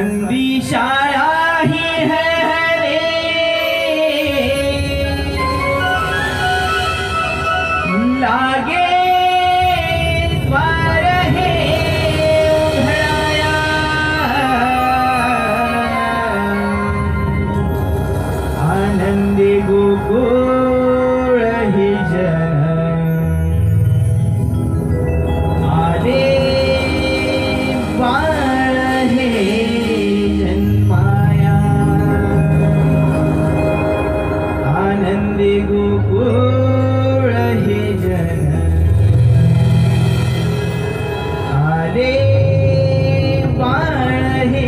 बंदी शाळा ही है रे, लागे द्वार हे उघडाया, आनंदी गोकुळ ही जन आले बाळ हे जन्माया, आनंदी गोकुळ हे जन आले बाळ हे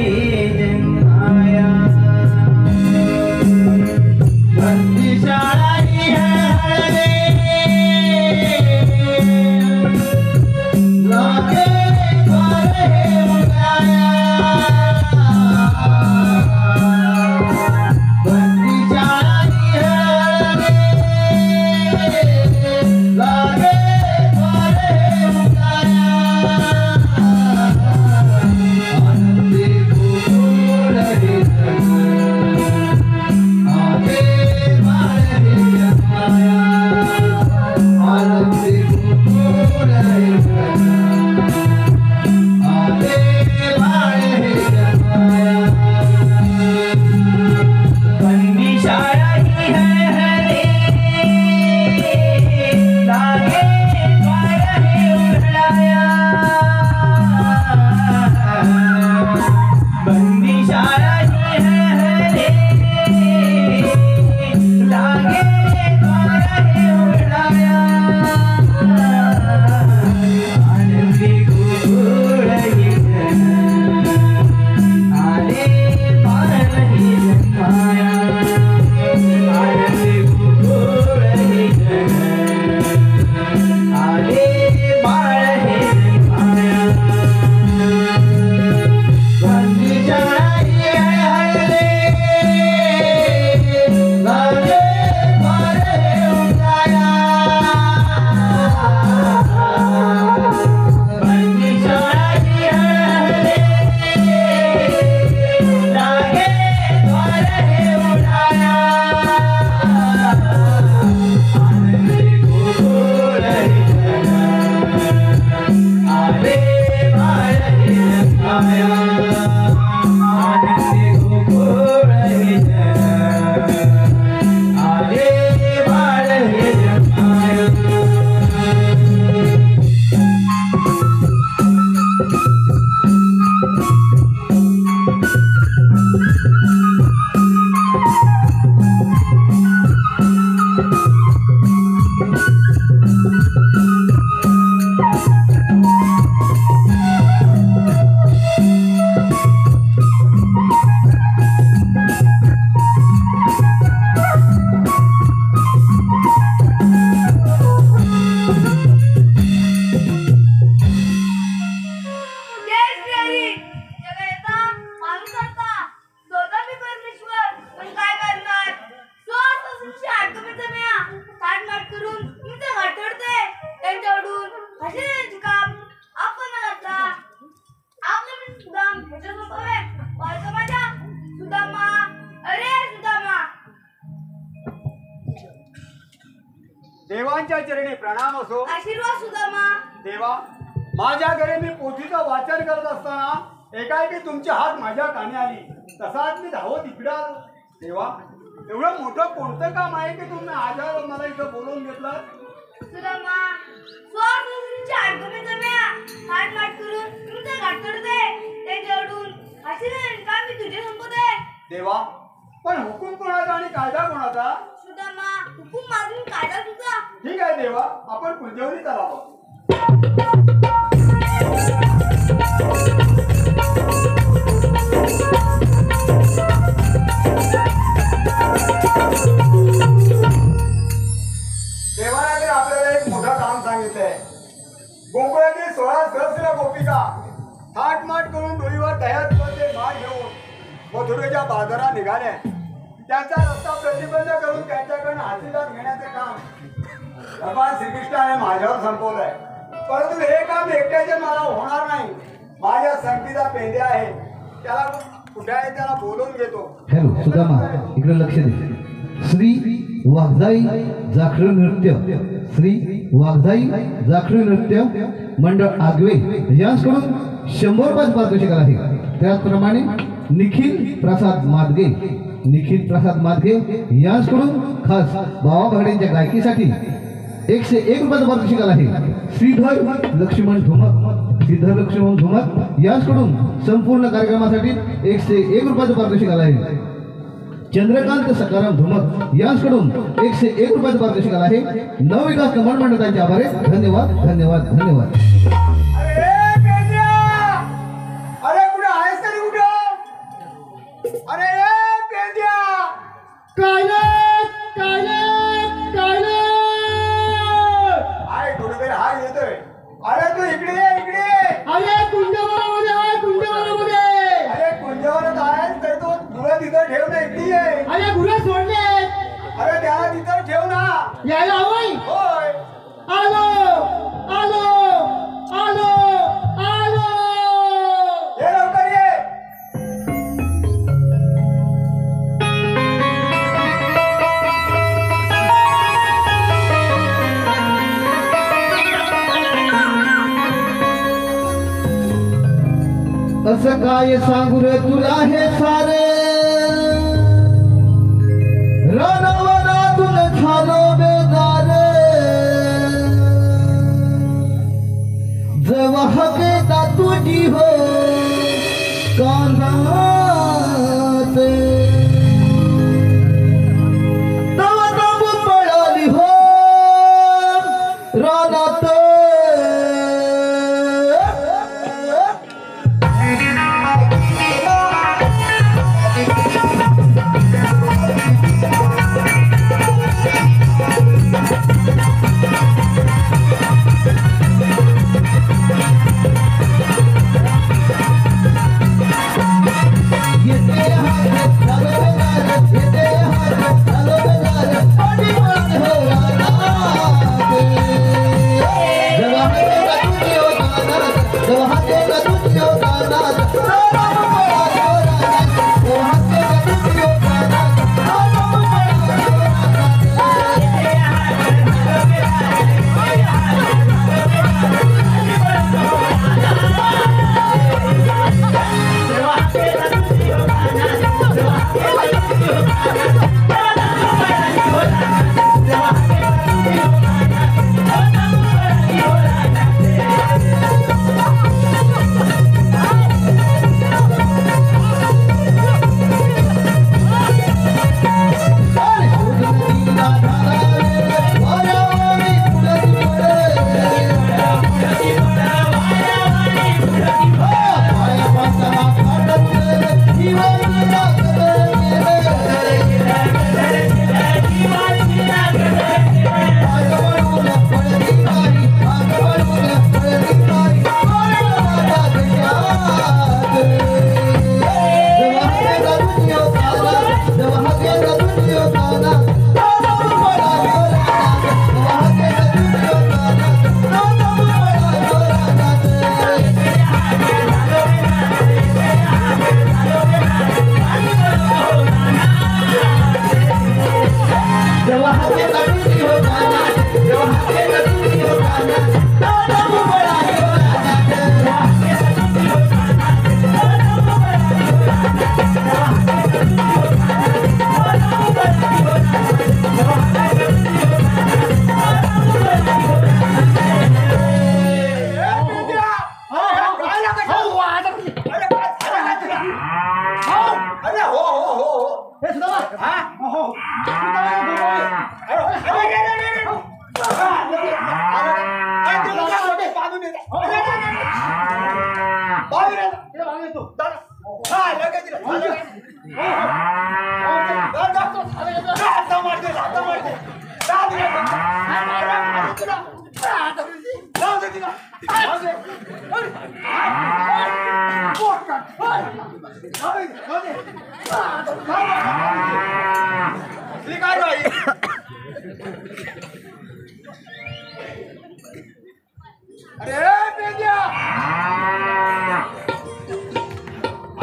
जन्माया। बंदी शाळा ही हळदे, लागे द्वार हे उघडाया, बंदी शाळा ही हळदे, लागे द्वार हे उघडाया, आनंदी गोकुळ हे जन आले बाळ हे जन्माया, आनंदी गोकुळ हे जन आले बाळ हे जन्माया। बंदी शाळा ही है रे, लागे द्वार हे उघडाया, बंदी शाळा ही है रे, लागे द्वार हे उघडाया, आनंदी गोकुळ हे जन आले बाळ हे जन्माया, आनंदी गोकुळ हे जन आले बाळ हे जन्माया। बंदी शाळा ही हळदे, लागे द्वार हे उघडाया, बंदी शाळा ही हळदे, लागे द्वार हे उघडाया, आनंदी गोकुळ हे जन आले बाळ हे जन्माया, आनंदी गोकुळ हे जन आले बाळ हे जन्माया। देवांच्या चरणी प्रणाम असो। आशीर्वाद सुदामा। देवा, माझ्या घरी मी पोथीचं वाचन करत असताना एकाएकी तुमची हात माझ्या कानी आली, तसाच मी धावत इकडे आलो। देवा, एवढं मोठं कोणतं काम आहे की तुम्ही आजवर मला इथं बोलवून घेतलं? सुदामा, स्वार्थीच्या आठवणीचा म्या हात माट करून तुमचा घाट करते, ते जोडून आशीर्वाद का मी तुझे संपते। देवा, पण हुकूम कोणाचा आणि कायदा कोणाचा? सुदामा, हुकूम माझून कायदा तुझा। ठीक आहे देवा, आपण कुलदेवनी चालावं। देवाने आपल्याला एक मोठं काम सांगितलंय। गोकुळातील 16 सहस्र गोपिका थाटमाट करून डोईवर तयार माळ घेऊन मथुरेच्या बाजारात निघाल्या। त्यांचा रस्ता प्रतिबंध करून त्यांच्याकडून आशीर्वाद घेण्याचे काम भगवान श्रीकृष्णाने माझ्यावर संपवलंय। परंतु हे काम एकट्याचे मला होणार नाही। माझ्या संगतीचा पेंड्या आहे, त्याला कुठे आहे त्याला बोलवून घेतो. हॅलो सुदामा, इकडे लक्ष दे. श्री वाघजाई जाखरी नृत्य, श्री वाघजाई जाखरी नृत्य मंडळ आगवे यांकडून 100 रुपये पारितोषिक आहे. त्याचप्रमाणे निखिल प्रसाद मादगे, निखिल प्रसाद मादगे यांकडून खास बाबा भागड्यांच्या गायकीसाठी 101 रुपयाचं पारितोषिक आहे. श्रीधर लक्ष्मण धुमक, श्रीधर लक्ष्मण धुमक यांकडून संपूर्ण कार्यक्रमासाठी 101 रुपयाचं पारितोषिक आहे. चंद्रकांत सकाराम धुमक यांकडून 101 रुपयाचं पारितोषिक आहे. नवविकास कमल मंडळाचे आभार आहे. धन्यवाद धन्यवाद धन्यवाद. अरे पेंद्या, अरे कुठे आहेस तरी कुठं? अरे ए पेंद्या, आहे कुठेतरी हाय येतोय. अरे तू इकडे ये, इकडे ये. अरे कुंजवरात आहेस तरी तो गुरं तिथं ठेव ना, इकडे ये. अरे त्याला तिथं ठेव ना. होय. ये लवकर ये. असं काय सांगू रे तुला हे सारे, रणवनातून झालो बेजार. जेव्हा हकेता तुझी हो कानात, तेव्हा ताबू पळाली हो रानात.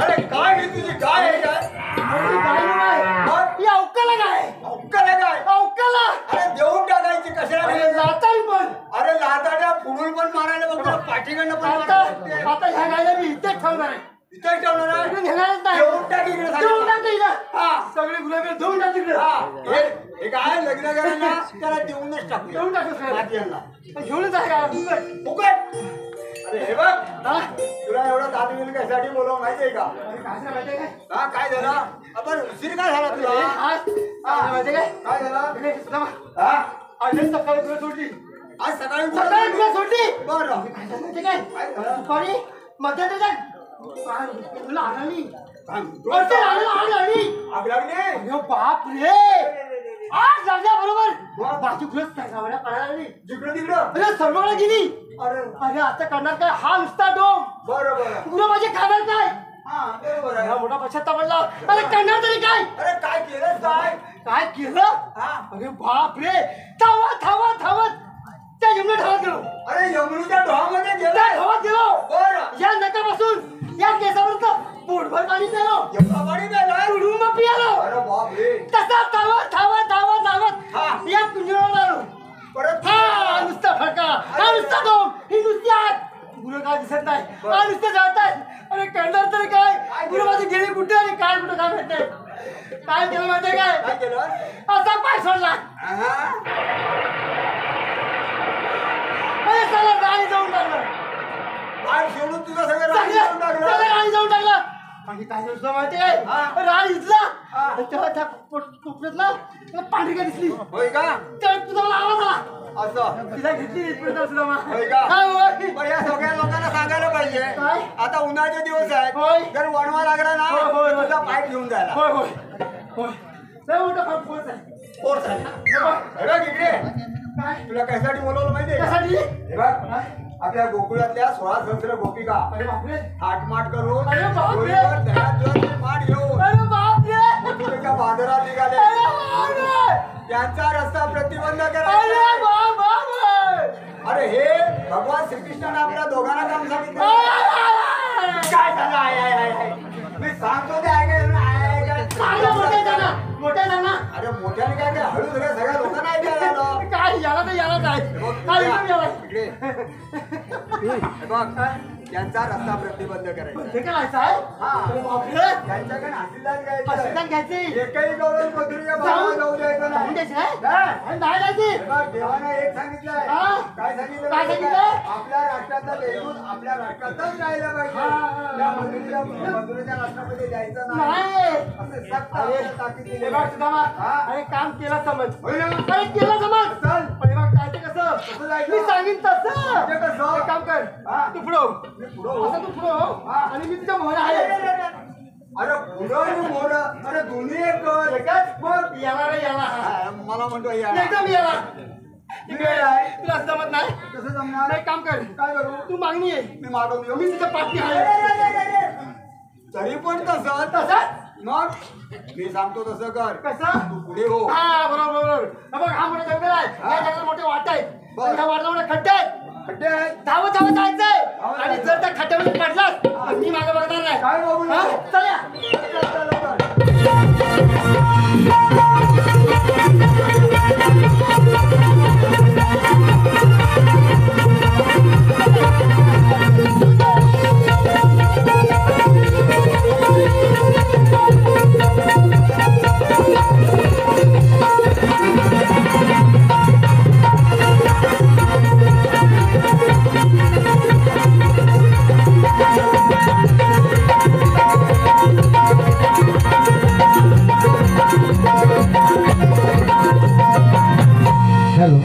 अरे काय ही तुझी पाठीकडनं पण आता वाटते. आता ह्या गायला मी इथेच ठेवणार आहे. इथेच ठेवणार आहे. इकडे नेणारच नाही. घेऊन टाक इकडे देऊन सगळं. टाक इथं. हा. सगळे गुलाबी देऊन टाक तिकडे. हा. हे काय लग्न करायला त्याला देऊनच टाकू देऊन टाकू सगळं. घेऊनच आहे का फुकट. अरे हे बघ हा? तुला एवढं दादवीने कशासाठी बोलवं माहितीये का? अरे काय झालं माहितीये काय? हा काय झालं आपण उशीर काय झाला तुला? आज काय झालं माहितीये काय? काय झालं? इकडे सुदामा. हा? आज सकाळी तुला सोडली. आज सकाळी सकाळी तुला सोडली. बरं काय झालं माहितीये काय? काय झालं? दुपारी मध्यरात्री तुला आणाली. काय? वरती आणाली. आग लागली? अरे बाप रे. आज लागल्याबरोबर बाजू खुलत सांगावल्या पडायला लागली. जिकडं तिकडं अरे सर्वकडे गेली. अरे अरे आता करणार काय हा नुसता डोम बरं बरं तुला माझे खाणार काय हा बरोबर हा आहे. मोठा पश्चात्ताप पडला. अरे करणार तरी काय अरे काय केलं काय? काय केलं हा अरे बाप रे धावत धावत धावत त्या जंगलात धावत गेलो. अरे यमुनेच्या डोहामध्ये त्या गेला. धावत गेलो. बरं या नकापासून या केसापर्यंत पोटभर पाणी प्यालो. एवढा पाणी प्यायलाय? उडून मग पियालो. अरे बाप रे. तसा धावत धावत धावत धावत हा. या कुंजवर आलो. परत हा नुसता फडका हा नुसता डोम ही नुसती आग गुरु काय दिसत नाही. हा नुसतं जातात. अरे करणार तरी काय गुरु माझी गेली कुठे आणि काय कुठं काय माहिती काय केलं माहितीये काय काय केलं? असा पाय सोडला. हा? अरे सगळं राणी जाऊन टाकलं. पाय सोडून तुझं सगळं रान सगळं करून टाकलं. सगळं राणी जाऊन टाकलं. आणि काय दिसलं माहितीये हा. काय राणी इथला हा. तेव्हा त्या कोपऱ्यातला त्याला पांढरी काय दिसली. होय का? तेव्हा तुझा मला आवाज आला. असं तिला घेतली इथपर्यंत सुद्धा होय का? पण या सगळ्या लोकांना सांगायला पाहिजे काय? आता उन्हाळ्याचे दिवस आहेत. होय. जर वणवा लागला ना होय, होय, तर होय. तुझा पाय घेऊन जायला. होय होय होय लय मोठा फरक पडत आहे. फोर्स आहे. हे बघ इकडे काय तुला कशासाठी बोलवलं माहितीये का? त्यासाठी हे बघ आपल्या गोकुळातल्या 16 सहस्र गोपिका अरे बापरे थाटमाट करून अरे बापरे. डोईवर दह्यात दुधाचे माठ घेऊन अरे बापरे मथुरेच्या बाजारात निघाले. अरे बापरे त्यांचा रस्ता प्रतिबंध अरे करायचा. बापरे अरे हे भगवान श्रीकृष्णाने आपल्या दोघांना काम सांगितलं. काय काय झालं? आय, आय, आय, आय. मी सांगतो ते ऐकायचं ना. आय, आय, सांगा मोठे काय. जाना मोठे जाना अरे मोठ्याने काय काय हळू सगळ्या सगळ्या लोकांना ऐकायला आलं. काय याला तर याला काय काय इकडून याला इकडे. हे बघ त्यांचा रस्ता प्रतिबंध करायचा. हे करायचं आहे हा. अरे बापरे त्यांच्याकडे हसीदार हसीदार घ्यायची. एकही गौरव मथुरेच्या बाजारात जाऊ द्यायचं जाऊन नाही. द्यायची काय नाही. आणि नाही जायची. हे बघ, देवानं एक सांगितलंय. हा. काय सांगितलं? काय माहिती सांगितलं? आहे? आपल्या राष्ट्राचा लेखून आपल्या राष्ट्रातच राहिला पाहिजे. हा. त्या मथुरेच्या राष्ट्रामध्ये जायचं नाही. नाही असे सक्त अरे आपल्या ताकीदीने. हे बघ सुदामा हा. अरे काम केलं समज होय ना? अरे केलं समज चल. पण हे बघ काय ते कसं कसं जायचं? मी सांगीन तसं म्हणजे कसं? एक काम कर हा. तू पुढं मी पुढं हो. असं तू पुढं हो. हा. आणि मी तुझ्या मोहरा अरे, आहे अरे, अरे. अरे पुढं आणि मोरं. अरे दोन्ही एक कर. एकच मग याला रे याला हा, मला म्हणतो या एकदम याला मी आहे. तुला असं जमत नाही कसं जमणार? एक काम कर काय करू? तू मागणी आहे मी मागवून घेऊ. मी तुझ्या पाठी अरे, आहे अरे, अरे, अरे. तरी पण तसं तसं मग मी सांगतो तसं कर. कसं तू पुढे हो. हा बरोबर बरोबर हे बघ हा मोठा जंगल आहे या जंगलात मोठे वाट आहेत बरं. आणि ह्या वाटला मोठे खड्डे आहेत खड्डे आहेत. धावत धावत जायचंय धावत आणि जायचं. जर त्या खड्ड्यामध्ये पडलास तर मी मागे बघणार नाही काय बघू हा? नको? चल या. चल, चल, चल. हॅलो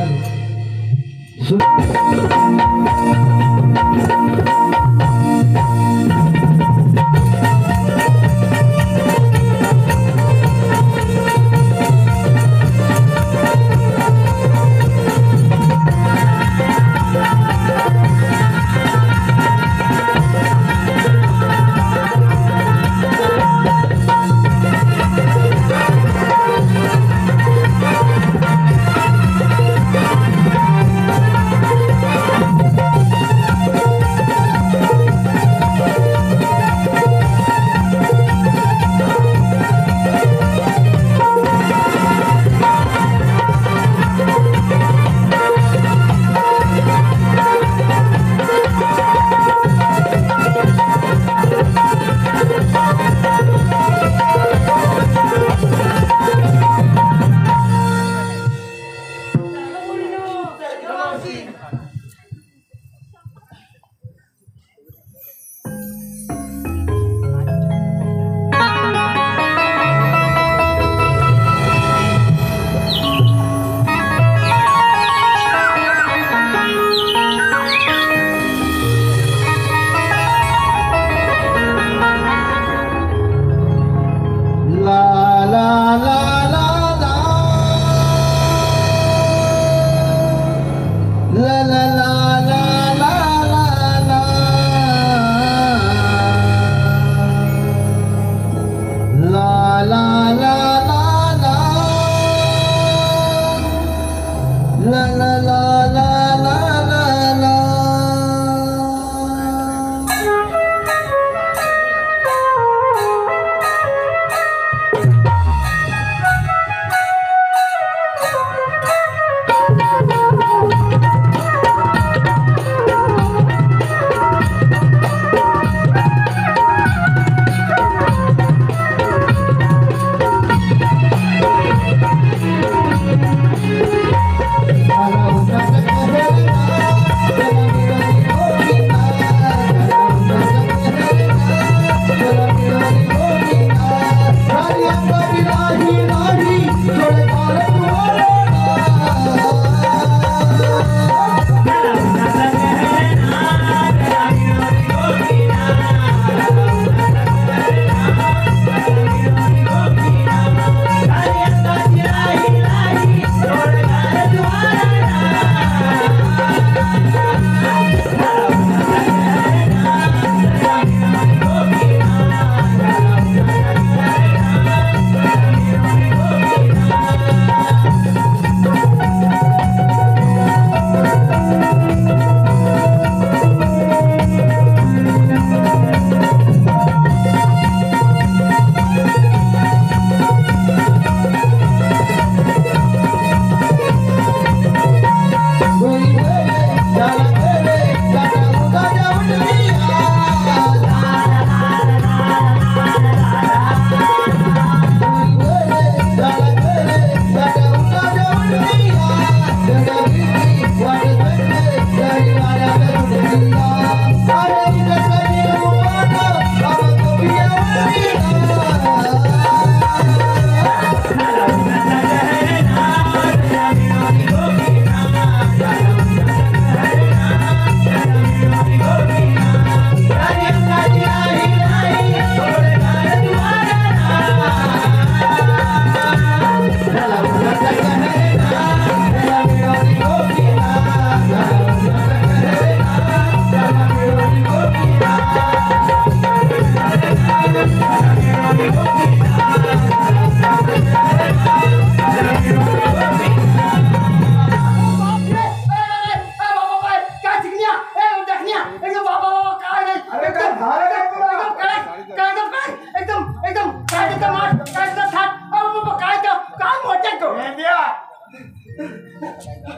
ला ला ला ला ला ला ला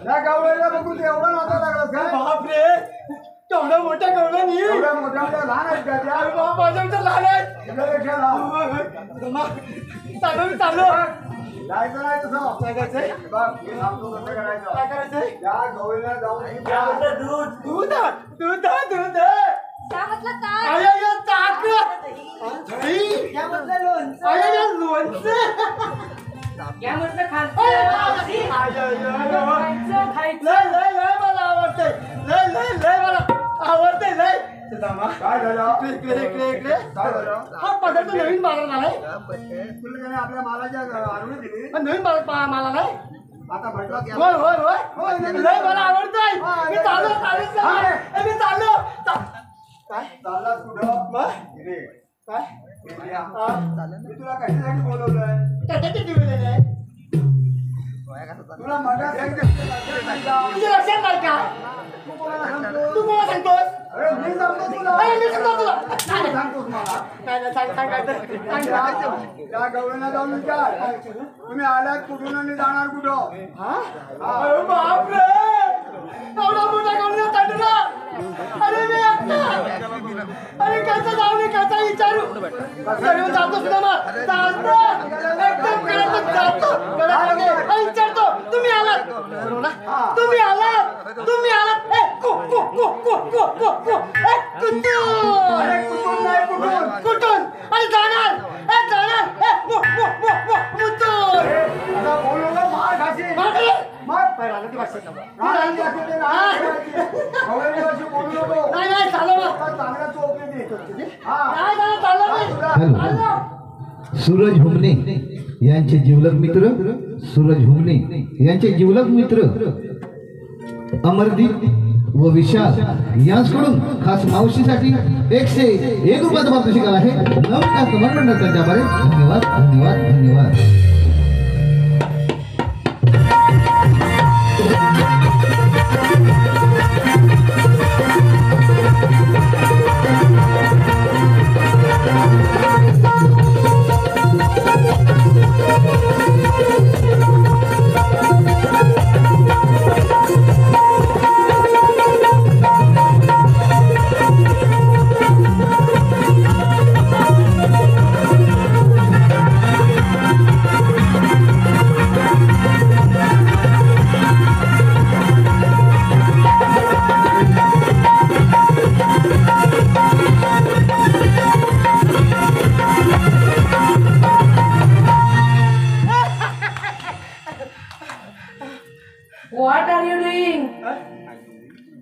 या गावळ्याला बघून एवढा नाता लागलास काय? बापरे तेवढ्या मोठ्या कवड्या नाही एवढ्या मोठ्या मोठ्या लहान आहेत का त्या? माझ्या लहान आहे तुझ्यापेक्षा लहान. चालू चालू जायचं नाही तसं. काय करायचंय बघ, मी सांगतो कसं करायचं. काय करायचंय त्या गवळीला जाऊन दूध दूध दूध दूध त्यामधलं काय आया ताक त्यामधलं लोणचं आया लोणचं यामधलं लय लय लय मला आवडतंय लय लय लय मला आवडतंय लय काय झालं? इकडे इकडे इकडे काय झालं? हा पदार्थ नवीन माला नाही तुला त्याने आपल्या मालाच्या आणून दिली. नवीन माला नाही आता म्हटलं की होय होय होय लय मला आवडतंय मी चाललो चाललो मी चाललो काय चाललास कुठं? मग इथे. काय इथे या. मी तुला कशासाठी बोलवलंय? त्याच्यात दिलेलं आहे तुला मगा सांगितलं. तुझ्या लक्षात नाही का तू कोणाला सांगतोस? तू कोणाला सांगतोस अरे मी सांगतो तुला. अरे मी सांगतो तुला तू सांगतोस मला. काय नाही सांग सांग काय तर सांग त्या गवळीला जाऊन विचार. तुम्ही आलात कुठून आणि जाणार कुठं? हा अरे बापरे एवढा मोठा गवळी तांडला अरे मी आता अरे कसं जाऊ नये कसं विचारू सगळं जातो सुद्धा मग जातो एकदम कडक जातो कडक विचारतो तुम्ही आलात बरोबर ना तुम्ही आलात ए कु कु कु कु कु कु कु ए कुठून अरे कुठून नाही कुठून? कुठून अरे जाणार ए मु मु मु मु मुतून आता बोलवलं मार खाशील. मागे मग पहिला ती भाषा राहण्याची असू दे, राहण्याची करायची. गवळीला अशी बोलू नको. नाही नाही चालव आता चांगला चोप येते. हा. नाही नाही चालव हॅलो. सूरज हुमणे यांचे जिवलग मित्र सूरज हुमणे यांचे जिवलग मित्र अमरदीप व विशाल यांच्याकडून खास मावशीसाठी 101 रुपयाचा पारितोषिक आहे. नमस्कार कमल मंडळ त्यांच्याद्वारे धन्यवाद धन्यवाद धन्यवाद. What are you doing?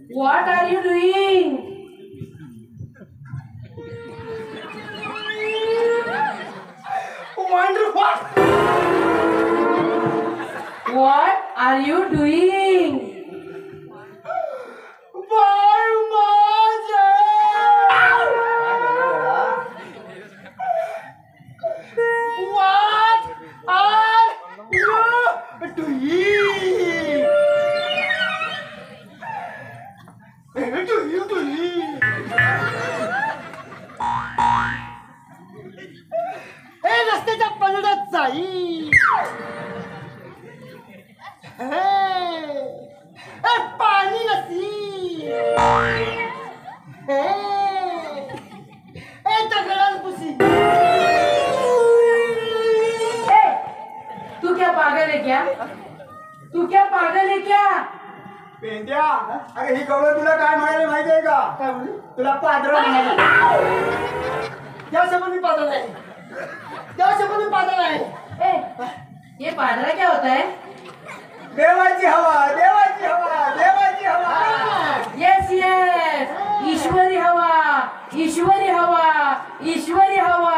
What are you doing? Wonder what? What are you doing? रस्त्याच्या पलडत जाई पाणी नसी दगडात पुसी तू क्या पागल है क्या? तू क्या पागल है क्या? पेंद्या अरे ही गवळण तुला काय म्हणाले माहिती आहे का? काय म्हणली? तुला पादरा म्हणाले. या शब्द मी पादर नाही या शब्द मी पादर नाही ये पादरा क्या होता है? देवाची हवा देवाची हवा देवाची हवा. यस यस, ईश्वरी हवा, ईश्वरी हवा, ईश्वरी हवा.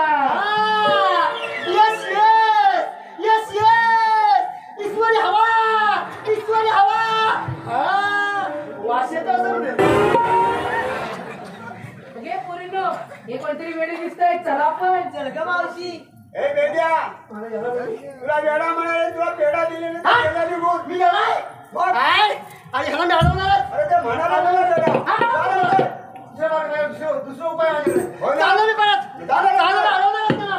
यस यस यस यस ईश्वरी हवा ईश्वरी हवा वास येतो असं घे पोरींनो, हे कोणतरी वेळे दिसतंय. चला आपण. चल ग मावशी. ए पेंद्या तुला वेडा म्हणाले तुला पेढा दिले ना हा? पेढा निघून मी गेलाय बघ. आणि ह्याला मी अडवणार अरे ते म्हणाला तुला पेढा. दुसरा उपाय माझ्याकडे हो ना? चाललो मी परत चालेल, चाललो चालेल. अडवणार त्याला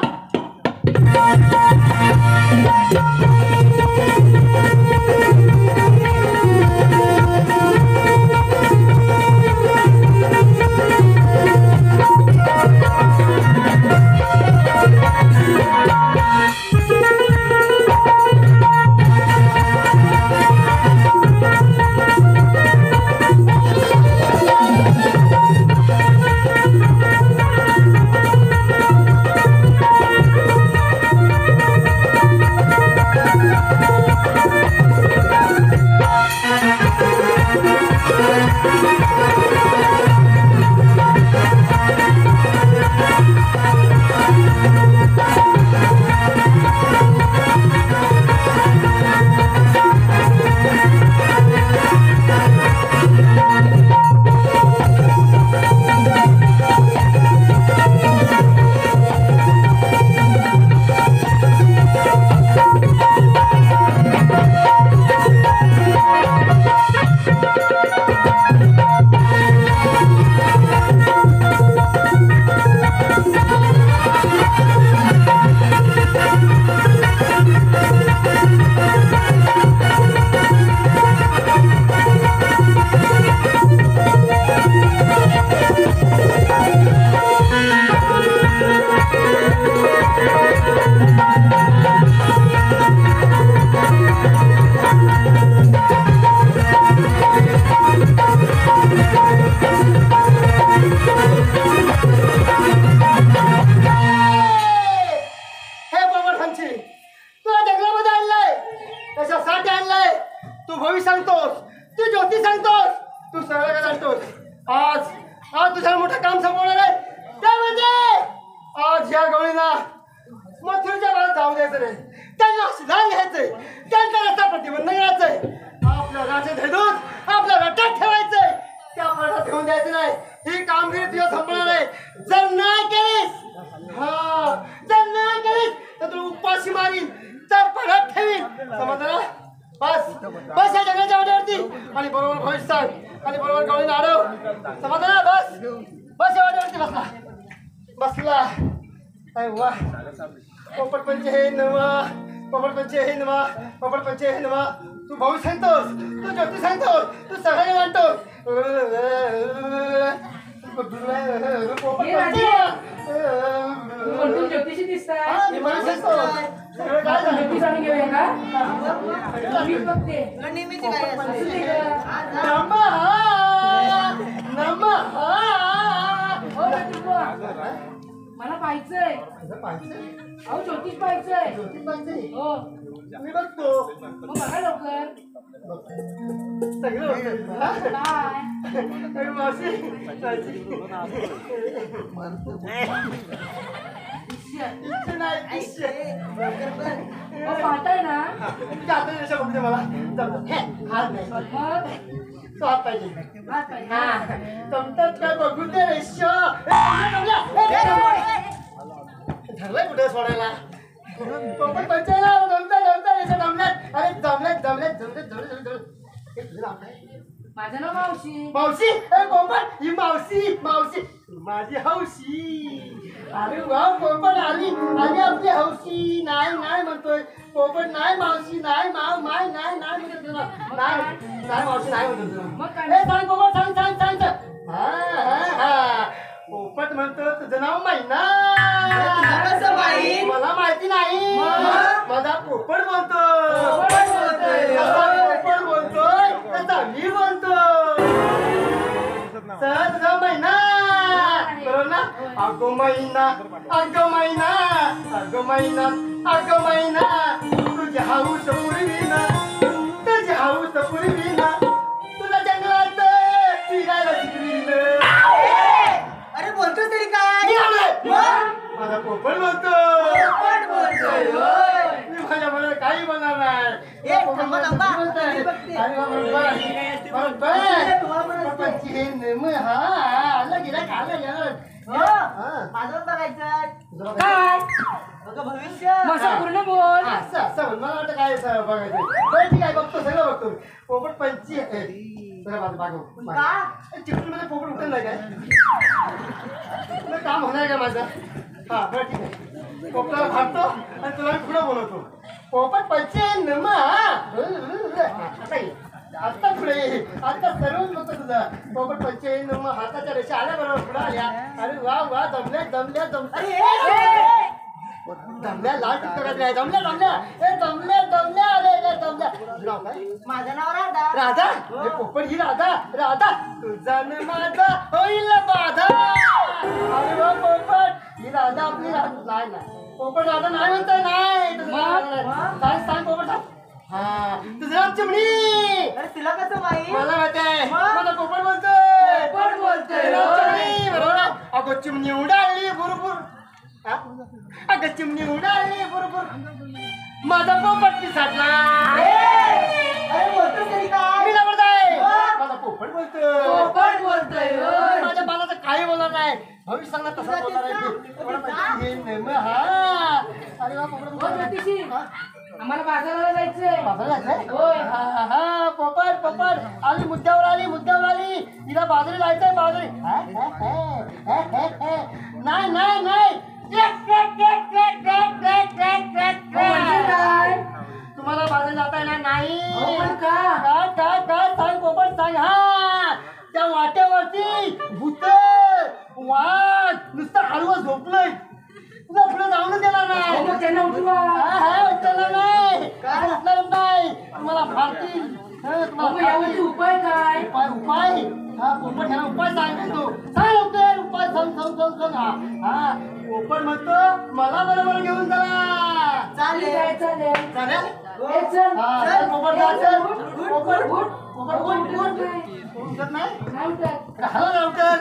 आज तुझ्या मोठं काम संपवणार आहे ते म्हणजे आज या गवळीला मथुरेच्या बाहेर जाऊ द्यायचं नाही, त्यांना शिलान घ्यायचंय, त्यांचा रस्ता प्रतिबंध करायचंय, आपल्या राजे धरून आपल्या रट्यात ठेवायचंय, त्या पडात ठेवून द्यायचं नाही. ही कामगिरी तुझ्या संपणार आहे. जर नाही केलीस जर नाही केलीस तर तू उपाशी मारीन, तर पडात ठेवीन. समजलं? बस बस या जगाच्या वाट्यावरती आणि बरोबर भविष्य सांग आणि बरोबर गवळीला अडव. समजलं ना? बस बस या वाट्यावरती बसला बसला. अरे वा. पोपट पंचे हे नवा, पोपट पंचे हे नवा, पोपट पंचे हे नवा. तू भाऊ सांगतोस, तू ज्योती सांगतोस, तू सगळे मांडतोस. हे राजे, तू कोणतून ज्योतिषी दिसताय? मी मला सांगतो सगळं काय आपण झालं. ज्योतिष आणून घेऊया का? मीच बघते. असू दे गं. नमः नमः. हो ज्योतिषबुवा, मला पाहायचंय. अहो ज्योतिष पाहायचंय. हो मी बघतो मग बघा लवकर. सगळं होतं. हा? काय? अरे मावशी इच्छा नाही इच्छा. मग पाहताय ना. जातो रेषा बघते मला जातो. हे, हात नाही मग तो हात पाहिजे. हात पाहिजे. हा जमतात काय बघू दे रेषा. धरलाय कुठे सोडायला पोपट पंचायला जमता रेषा जमल्यात. अरे जमल्यात. हे तुझं नाव काय? माझं नाव मावशी. मावशी ए पोपट ही मावशी माझी हौशी. अरे वा पोपट आली आपली हौशी. नाही म्हणतोय पोपट. नाही मावशी नाही म्हणतो तुला. नाही मावशी नाही म्हणतो तुला. मग काय? ए सांग पोपट सांग. हा पोपट म्हणतो तुझं नाव मैना. मला माहिती नाही. माझा पोपट बोलतोय. पोपट बोलतोय तसा मी बोलतो. सहज ग मैना बरोबर ना. अगो मैना तुझी हाऊस पुरवीना तुला जंगलात फिरायला शिकवीन. अरे बोलतोस तरी काय? माझा पोपट बोलतो. मी माझ्या मनात काही बोलणार नाही. काय? माझं पूर्ण बोल. असं मला वाटतं काय बघायचं. बरं ठीक आहे बघतो सगळं बघतो. पोपट पंची चिकून मध्ये पोपट उठत नाही काय. तुला काम होणार का माझं. हा बरं ठीक आहे. पोपटाला फाडतो आणि तुला मी पुढे बोलवतो. पोपट पंचे नम. आता पुढे आता सर्वच बघतो तुझा. पोपट पंचे नम हाताच्या रेषा आल्या बरोबर पुढे आल्या. अरे वा जमल्या लाल टिकटॉक आहे. जमल्या अरे नाव काय? माझं नाव राधा. राधा हे पोपट ही राधा तुझा न माझा होईल बाधा. अरे वा पोपट ही राधा आपली नाही पोपट राधा नाही म्हणताय. नाही सांग पोपट सांग. हा तुझं नाव चिमणी. अरे तुला कसं माहित? मला माहिती आहे. माझा पोपट बोलतोय. चिमणी बरोबर. अगो चिमणी उडाली बुरबुर. अगं चिमणी उडाली बुरबुर माझा पोपट पिसाटला. अरे बोलतोस तरी काय? मी जबरदस्त आहे. माझा पोपट बोलतोय. होय. माझ्या बालाचं काही बोलणार नाही. भविष्य सांगणार तसं बोलणार आहे. हा अरे वा पोपट हो, ज्योतिषी. आम्हाला बाजाराला जायचंय. बाजारात जायचंय? होय. हा पोपट आली मुद्द्यावर आली तिला बाजरी जायचंय बाजरी. नाही तुम्हाला बाजरी जाता येणार नाही. काय सांग पोपट सांग. हा त्या वाट्यावरती भूत वाघ नुसतं हळूच झोपलंय. तुला पुढे जाऊन देणार नाही. मग त्यांना उठवा. उठणार नाही. तुम्हाला फारतील. मग यावरती उपाय काय? उपाय हा पोपट ह्याला उपाय सांगतो. सांग लवकर उपाय सांग. हा पोपट म्हणतो मला बरोबर घेऊन चला. चालेल. चालेल. ए, चल. हा, पोपट जा, चल. पोपट उठ. उठत नाही. नाही उठत. हॅलो लवकर.